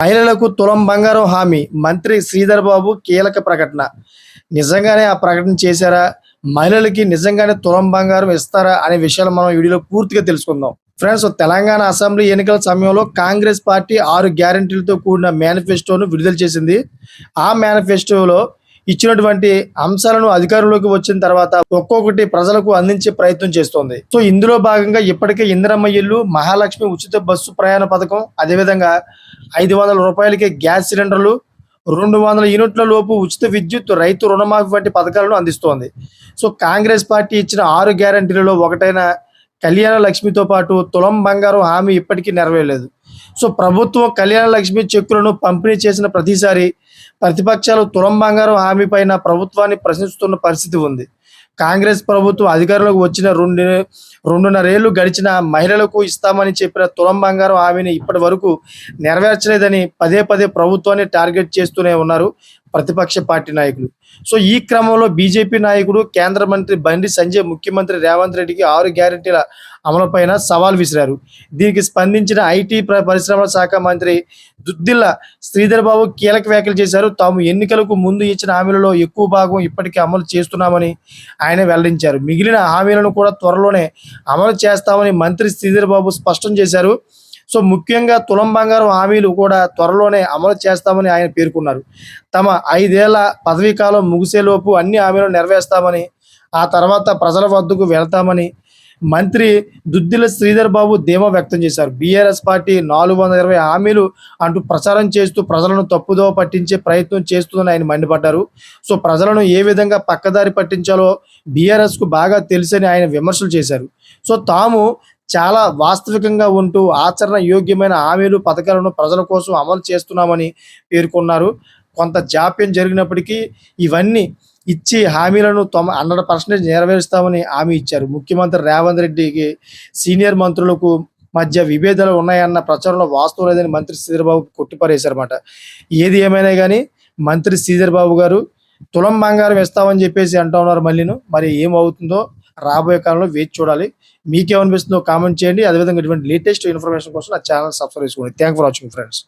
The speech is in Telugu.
మహిళలకు తులం బంగారం హామీ మంత్రి శ్రీధర్ బాబు కీలక ప్రకటన. నిజంగానే ఆ ప్రకటన చేశారా? మహిళలకి నిజంగానే తులం బంగారం ఇస్తారా అనే విషయాలు మనం వీడియోలో పూర్తిగా తెలుసుకుందాం. ఫ్రెండ్స్, తెలంగాణ అసెంబ్లీ ఎన్నికల సమయంలో కాంగ్రెస్ పార్టీ 6 గ్యారెంటీలతో కూడిన మేనిఫెస్టోను విడుదల చేసింది. ఆ మేనిఫెస్టోలో ఇచ్చినటువంటి అంశాలను అధికారంలోకి వచ్చిన తర్వాత ఒక్కొక్కటి ప్రజలకు అందించే ప్రయత్నం చేస్తోంది. సో ఇందులో భాగంగా ఇప్పటికే ఇందిరమ్మ ఇల్లు, మహాలక్ష్మి ఉచిత బస్సు ప్రయాణ పథకం, అదేవిధంగా 500 రూపాయలకే గ్యాస్ సిలిండర్లు, 200 యూనిట్ల లోపు ఉచిత విద్యుత్, రైతు రుణమాఫీ వంటి పథకాలను అందిస్తోంది. సో కాంగ్రెస్ పార్టీ ఇచ్చిన 6 గ్యారెంటీలలో ఒకటైన కళ్యాణ లక్ష్మితో పాటు తులం బంగారం హామీ ఇప్పటికీ నెరవేరలేదు. సో ప్రభుత్వం కళ్యాణ లక్ష్మి చెక్కులను పంపిణీ చేసిన ప్రతిసారి ప్రతిపక్షాలు తులం బంగారం హామీ పైన ప్రభుత్వాన్ని ప్రశ్నిస్తున్న పరిస్థితి ఉంది. కాంగ్రెస్ ప్రభుత్వం అధికారంలోకి వచ్చిన 2.5 ఏళ్లు గడిచిన మహిళలకు ఇస్తామని చెప్పిన తులం బంగారం హామీని ఇప్పటి వరకు నెరవేర్చలేదని పదే పదే ప్రభుత్వాన్ని టార్గెట్ చేస్తూనే ఉన్నారు ప్రతిపక్ష పార్టీ నాయకులు. సో ఈ క్రమంలో బీజేపీ నాయకుడు కేంద్ర మంత్రి బండి సంజయ్ ముఖ్యమంత్రి రేవంత్ రెడ్డికి 6 గ్యారెంటీల అమలుపైన సవాల్ విసిరారు. దీనికి స్పందించిన ఐటీ పరిశ్రమల శాఖ మంత్రి దుద్దిల్ల శ్రీధర్ బాబు కీలక వ్యాఖ్యలు చేశారు. తాము ఎన్నికలకు ముందు ఇచ్చిన హామీలలో ఎక్కువ భాగం ఇప్పటికే అమలు చేస్తున్నామని ఆయన వెల్లడించారు. మిగిలిన హామీలను కూడా త్వరలోనే అమలు చేస్తామని మంత్రి శ్రీధర్ బాబు స్పష్టం చేశారు. సో ముఖ్యంగా తులం బంగారం హామీలు కూడా త్వరలోనే అమలు చేస్తామని ఆయన పేర్కొన్నారు. తమ 5 ఏళ్ల పదవీ కాలం ముగిసేలోపు అన్ని హామీలను నెరవేర్స్తామని, ఆ తర్వాత ప్రజల వద్దకు వెళ్తామని మంత్రి దుద్దిల శ్రీధర్ బాబు ధీమా వ్యక్తం చేశారు. బీఆర్ఎస్ పార్టీ 420 హామీలు అంటూ ప్రచారం చేస్తూ ప్రజలను తప్పుదోవ పట్టించే ప్రయత్నం చేస్తుందని ఆయన మండిపడ్డారు. సో ప్రజలను ఏ విధంగా పక్కదారి పట్టించాలో బీఆర్ఎస్కు బాగా తెలుసని ఆయన విమర్శలు చేశారు. సో తాము చాలా వాస్తవికంగా ఉంటూ ఆచరణ యోగ్యమైన హామీలు, పథకాలను ప్రజల కోసం అమలు చేస్తున్నామని పేర్కొన్నారు. కొంత జాప్యం జరిగినప్పటికీ ఇవన్నీ ఇచ్చి హామీలను 100% నెరవేరుస్తామని హామీ ఇచ్చారు. ముఖ్యమంత్రి రేవంత్ రెడ్డికి సీనియర్ మంత్రులకు మధ్య విభేదాలు ఉన్నాయన్న ప్రచారంలో వాస్తవం లేదని మంత్రి శ్రీధర్ బాబు కొట్టిపారేశారన్నమాట. ఏది ఏమైనా కానీ మంత్రి శ్రీధర్ బాబు గారు తులం బంగారం ఇస్తామని చెప్పేసి అంటూ ఉన్నారు. మరి ఏమవుతుందో రాబోయే కాలంలో వేచి చూడాలి. మీకేమనిపిస్తుందో కామెంట్ చేయండి. అదేవిధంగా ఇటువంటి లేటెస్ట్ ఇన్ఫర్మేషన్ కోసం నా ఛానల్ సబ్స్క్రైబ్ చేసుకోండి. Thank for watching friends.